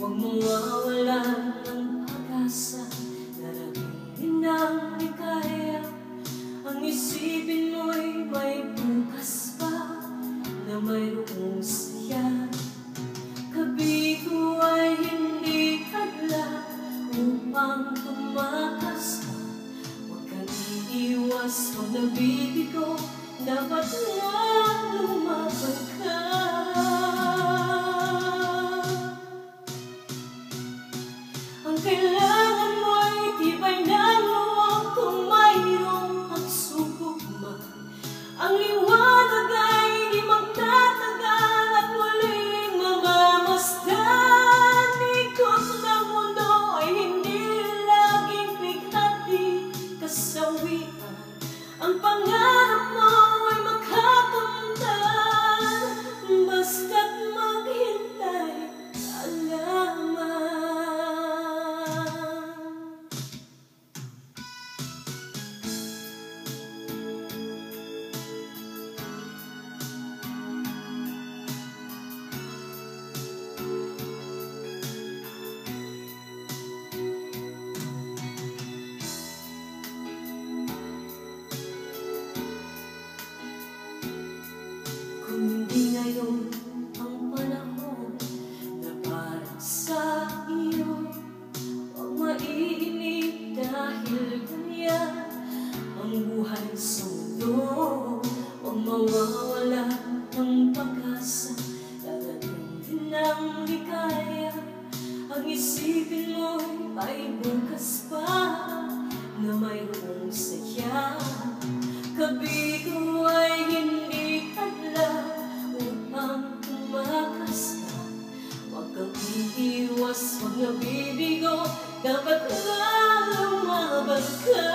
Huwag mawawalan ng pag-asa, darating ng likaya. Ang isipin mo'y may bukas pa, na mayroong saya. Kabigo ay hindi hadla upang tumakas ka. Huwag kang iiwas, huwag nabibigo, dapat lang lumaban ka. Ang kailangan mo'y tibay ng loob kung mayroong pagsubok man. Ang liwanag ay di magtatagal at muling mamamasdan. Ikot ng mundo ay hindi laging bighati kasawian. Ang pangarap mo ay makakamtan, basta't maghintay ka lamang. Kung hindi ngayon ang panahon na para sa iyo, huwag maiinip dahil ganyan ang buhay sa mundo. Huwag mawawala ng pag-asa, darating din ang likaya. Ang isipin mo'y may bukas pa, na mayroong saya. Kabigo ay hindi hadla upang tumakas ka. Huwag kang iiwas, huwag nabibigo, dapat lang lumaban ka.